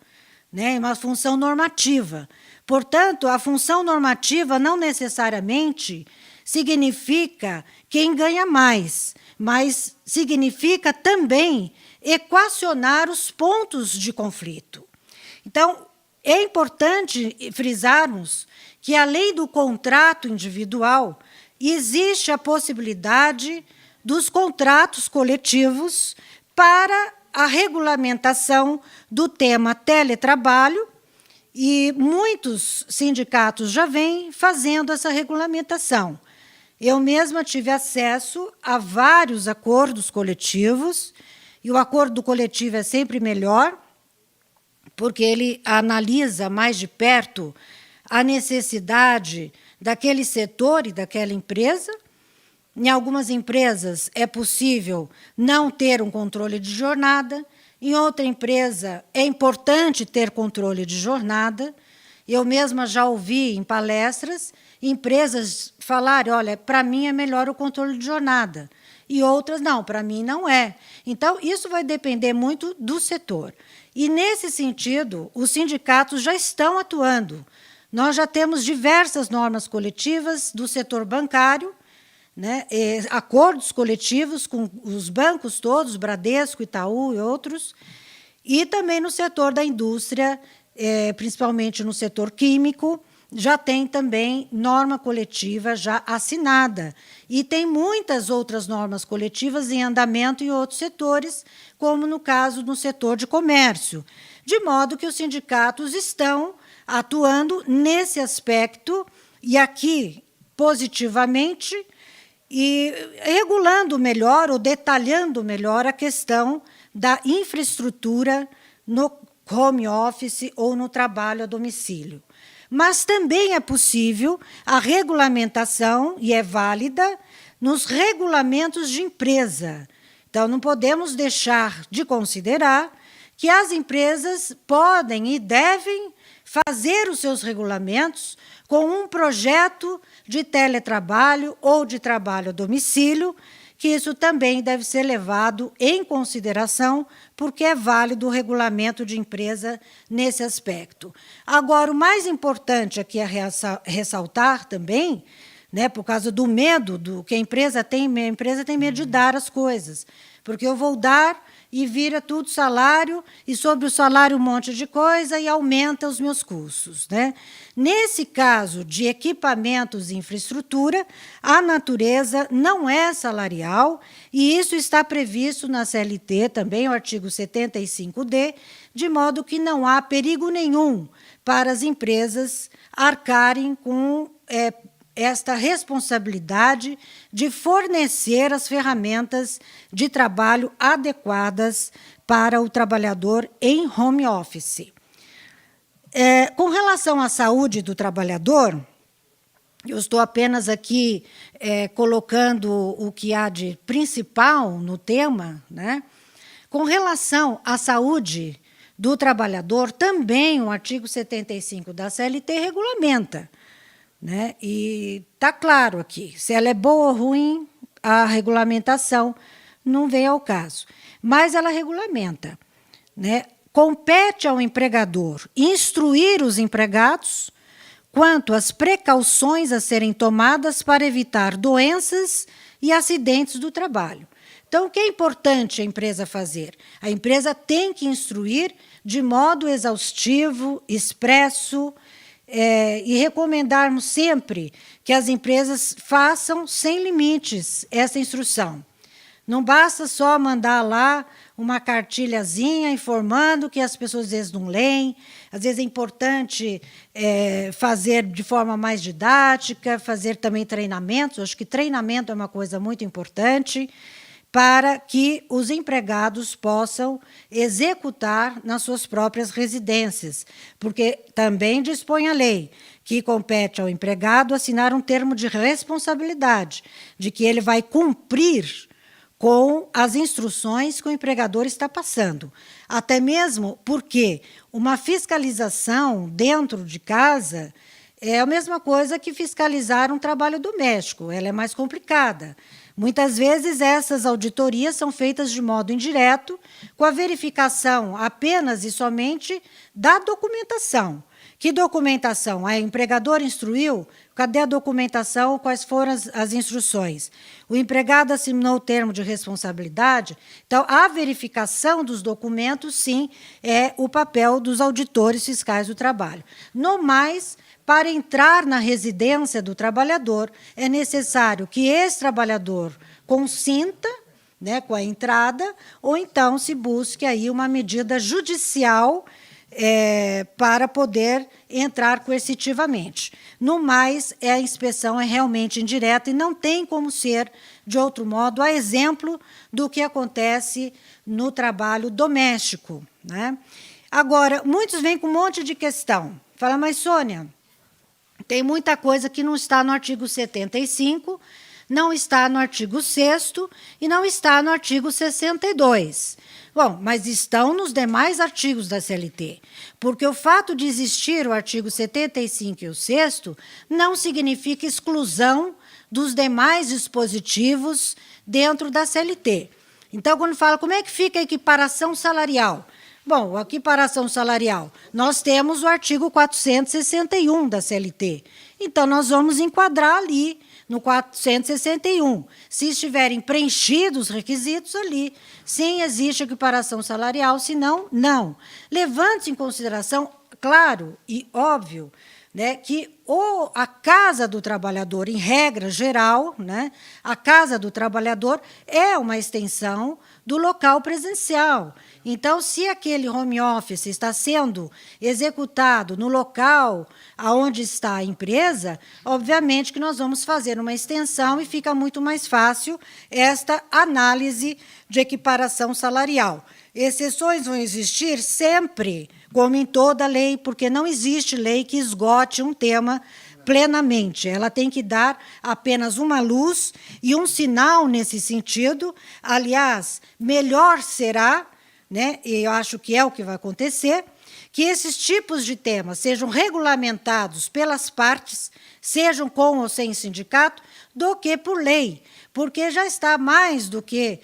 né, uma função normativa. Portanto, a função normativa não necessariamente significa quem ganha mais, mas significa também equacionar os pontos de conflito. Então, é importante frisarmos que a lei do contrato individual existe a possibilidade dos contratos coletivos para a regulamentação do tema teletrabalho, e muitos sindicatos já vêm fazendo essa regulamentação. Eu mesma tive acesso a vários acordos coletivos, e o acordo coletivo é sempre melhor, porque ele analisa mais de perto a necessidade daquele setor e daquela empresa. Em algumas empresas é possível não ter um controle de jornada, em outra empresa é importante ter controle de jornada. Eu mesma já ouvi em palestras empresas falarem, olha, para mim é melhor o controle de jornada, e outras, não, para mim não é. Então, isso vai depender muito do setor. E, nesse sentido, os sindicatos já estão atuando. Nós já temos diversas normas coletivas do setor bancário, né, acordos coletivos com os bancos todos, Bradesco, Itaú e outros, e também no setor da indústria, principalmente no setor químico, já tem também norma coletiva já assinada. E tem muitas outras normas coletivas em andamento em outros setores, como no caso do setor de comércio, de modo que os sindicatos estão atuando nesse aspecto, e aqui, positivamente, e regulando melhor ou detalhando melhor a questão da infraestrutura no home office ou no trabalho a domicílio. Mas também é possível a regulamentação, e é válida, nos regulamentos de empresa. Então, não podemos deixar de considerar que as empresas podem e devem fazer os seus regulamentos com um projeto de teletrabalho ou de trabalho a domicílio, que isso também deve ser levado em consideração, porque é válido o regulamento de empresa nesse aspecto. Agora, o mais importante aqui é ressaltar também, né, por causa do medo do que a empresa tem medo de dar as coisas, porque eu vou dar e vira tudo salário, e sobre o salário um monte de coisa, e aumenta os meus custos, né? Nesse caso de equipamentos e infraestrutura, a natureza não é salarial, e isso está previsto na CLT, também o artigo 75D, de modo que não há perigo nenhum para as empresas arcarem com esta responsabilidade de fornecer as ferramentas de trabalho adequadas para o trabalhador em home office. Com relação à saúde do trabalhador, eu estou apenas aqui colocando o que há de principal no tema, né? Com relação à saúde do trabalhador, também o artigo 75 da CLT regulamenta, né? E está claro aqui, se ela é boa ou ruim, a regulamentação não vem ao caso. Mas ela regulamenta, né? Compete ao empregador instruir os empregados quanto às precauções a serem tomadas para evitar doenças e acidentes do trabalho. Então, o que é importante a empresa fazer? A empresa tem que instruir de modo exaustivo, expresso, e recomendarmos sempre que as empresas façam sem limites essa instrução. Não basta só mandar lá uma cartilhazinha informando que as pessoas às vezes não leem, às vezes é importante fazer de forma mais didática, fazer também treinamentos. Eu acho que treinamento é uma coisa muito importante, para que os empregados possam executar nas suas próprias residências, porque também dispõe a lei que compete ao empregado assinar um termo de responsabilidade, de que ele vai cumprir com as instruções que o empregador está passando. Até mesmo porque uma fiscalização dentro de casa é a mesma coisa que fiscalizar um trabalho doméstico, ela é mais complicada. Muitas vezes, essas auditorias são feitas de modo indireto, com a verificação apenas e somente da documentação. Que documentação? O empregador instruiu? Cadê a documentação? Quais foram as instruções? O empregado assinou o termo de responsabilidade? Então, a verificação dos documentos, sim, é o papel dos auditores fiscais do trabalho. No mais, para entrar na residência do trabalhador, é necessário que esse trabalhador consinta, né, com a entrada, ou então se busque aí uma medida judicial para poder entrar coercitivamente. No mais, a inspeção é realmente indireta e não tem como ser de outro modo, a exemplo do que acontece no trabalho doméstico, né? Agora, muitos vêm com um monte de questão. Fala, mas, Sônia, tem muita coisa que não está no artigo 75, não está no artigo 6º e não está no artigo 62. Bom, mas estão nos demais artigos da CLT, porque o fato de existir o artigo 75 e o 6º não significa exclusão dos demais dispositivos dentro da CLT. Então, quando fala como é que fica a equiparação salarial? Bom, a equiparação salarial, nós temos o artigo 461 da CLT. Então, nós vamos enquadrar ali no 461. Se estiverem preenchidos os requisitos ali, sim, existe equiparação salarial, se não, não. Levante em consideração, claro e óbvio, né, que a casa do trabalhador, em regra geral, né, a casa do trabalhador é uma extensão do local presencial. Então, se aquele home office está sendo executado no local onde está a empresa, obviamente que nós vamos fazer uma extensão e fica muito mais fácil esta análise de equiparação salarial. Exceções vão existir sempre, como em toda lei, porque não existe lei que esgote um tema plenamente. Ela tem que dar apenas uma luz e um sinal nesse sentido. Aliás, melhor será, né, e eu acho que é o que vai acontecer, que esses tipos de temas sejam regulamentados pelas partes, sejam com ou sem sindicato, do que por lei, porque já está mais do que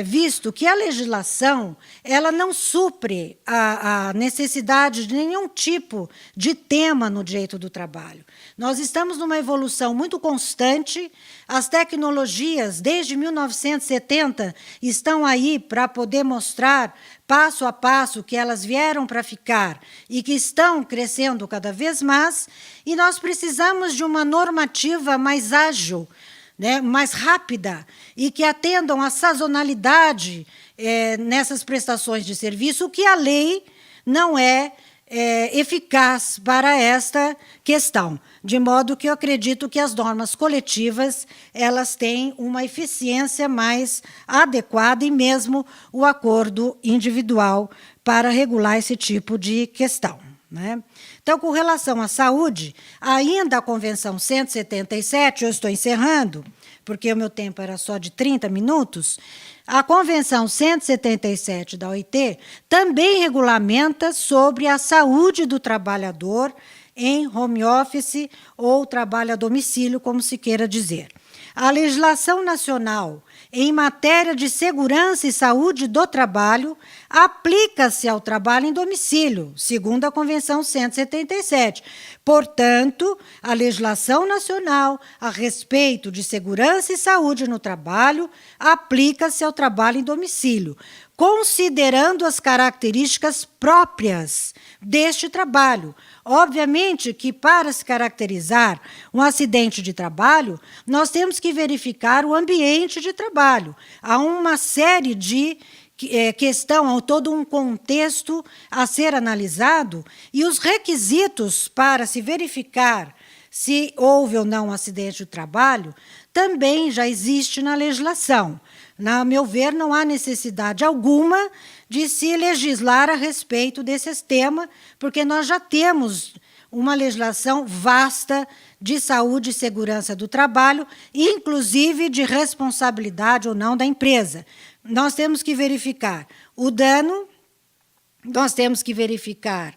visto que a legislação ela não supre a necessidade de nenhum tipo de tema no direito do trabalho. Nós estamos numa evolução muito constante, as tecnologias, desde 1970, estão aí para poder mostrar, passo a passo, que elas vieram para ficar e que estão crescendo cada vez mais, e nós precisamos de uma normativa mais ágil, né, mais rápida, e que atendam à sazonalidade nessas prestações de serviço, o que a lei não é eficaz para esta questão. De modo que eu acredito que as normas coletivas elas têm uma eficiência mais adequada e mesmo o acordo individual para regular esse tipo de questão, né? Então, com relação à saúde, ainda a Convenção 177, eu estou encerrando, porque o meu tempo era só de 30 minutos, a Convenção 177 da OIT também regulamenta sobre a saúde do trabalhador em home office ou trabalho a domicílio, como se queira dizer. A legislação nacional em matéria de segurança e saúde do trabalho aplica-se ao trabalho em domicílio, segundo a Convenção 177. Portanto, a legislação nacional a respeito de segurança e saúde no trabalho aplica-se ao trabalho em domicílio, considerando as características próprias deste trabalho. Obviamente que, para se caracterizar um acidente de trabalho, nós temos que verificar o ambiente de trabalho. Há uma série de há todo um contexto a ser analisado, e os requisitos para se verificar se houve ou não um acidente de trabalho também já existe na legislação. Na meu ver, não há necessidade alguma de se legislar a respeito desse tema, porque nós já temos uma legislação vasta de saúde e segurança do trabalho, inclusive de responsabilidade ou não da empresa. Nós temos que verificar o dano, nós temos que verificar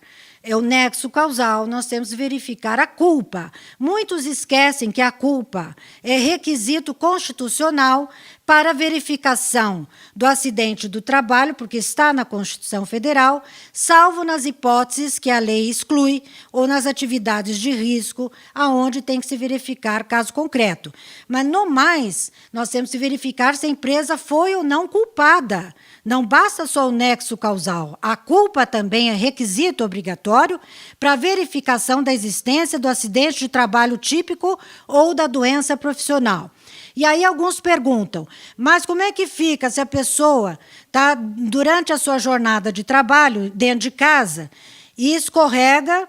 o nexo causal, nós temos que verificar a culpa. Muitos esquecem que a culpa é requisito constitucional para verificação do acidente do trabalho, porque está na Constituição Federal, salvo nas hipóteses que a lei exclui ou nas atividades de risco, aonde tem que se verificar caso concreto. Mas, no mais, nós temos que verificar se a empresa foi ou não culpada. Não basta só o nexo causal. A culpa também é requisito obrigatório para a verificação da existência do acidente de trabalho típico ou da doença profissional. E aí alguns perguntam, mas como é que fica se a pessoa está, durante a sua jornada de trabalho, dentro de casa, e escorrega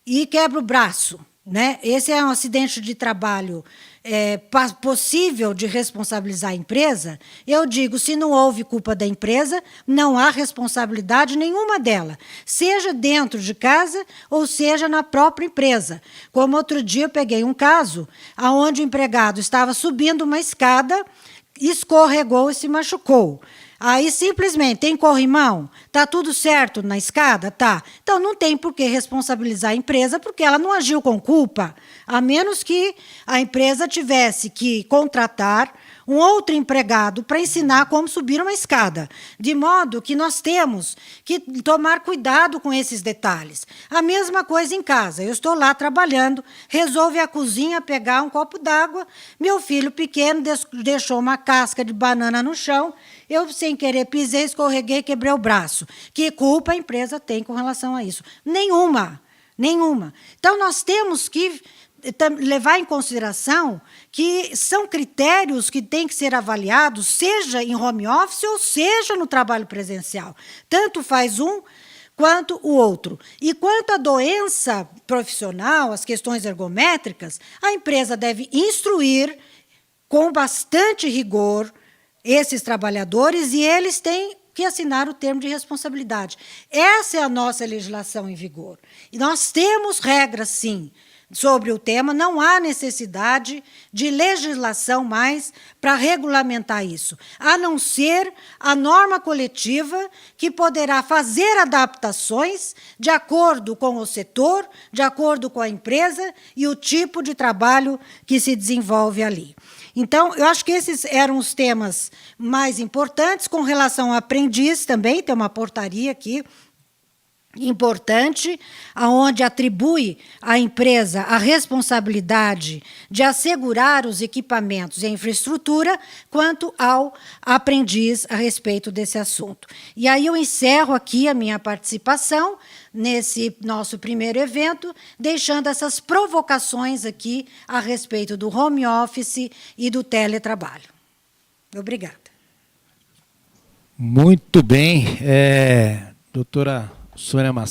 e quebra o braço? Né? Esse é um acidente de trabalho possível de responsabilizar a empresa? Eu digo, se não houve culpa da empresa, não há responsabilidade nenhuma dela, seja dentro de casa ou seja na própria empresa. Como outro dia eu peguei um caso onde o empregado estava subindo uma escada, escorregou e se machucou. Aí, simplesmente, tem corrimão? Está tudo certo na escada? Tá. Então, não tem por que responsabilizar a empresa, porque ela não agiu com culpa, a menos que a empresa tivesse que contratar um outro empregado para ensinar como subir uma escada. De modo que nós temos que tomar cuidado com esses detalhes. A mesma coisa em casa. Eu estou lá trabalhando, resolvo ir à cozinha pegar um copo d'água, meu filho pequeno deixou uma casca de banana no chão, eu, sem querer, pisei, escorreguei, quebrei o braço. Que culpa a empresa tem com relação a isso? Nenhuma, nenhuma. Então, nós temos que levar em consideração que são critérios que têm que ser avaliados, seja em home office ou seja no trabalho presencial. Tanto faz um quanto o outro. E quanto à doença profissional, as questões ergométricas, a empresa deve instruir com bastante rigor esses trabalhadores e eles têm que assinar o termo de responsabilidade. Essa é a nossa legislação em vigor. E nós temos regras, sim, sobre o tema, não há necessidade de legislação mais para regulamentar isso, a não ser a norma coletiva que poderá fazer adaptações de acordo com o setor, de acordo com a empresa e o tipo de trabalho que se desenvolve ali. Então, eu acho que esses eram os temas mais importantes. Com relação ao aprendiz também, tem uma portaria aqui importante, aonde atribui à empresa a responsabilidade de assegurar os equipamentos e a infraestrutura quanto ao aprendiz a respeito desse assunto. E aí eu encerro aqui a minha participação nesse nosso primeiro evento, deixando essas provocações aqui a respeito do home office e do teletrabalho. Obrigada. Muito bem, doutora Sônia Massaro.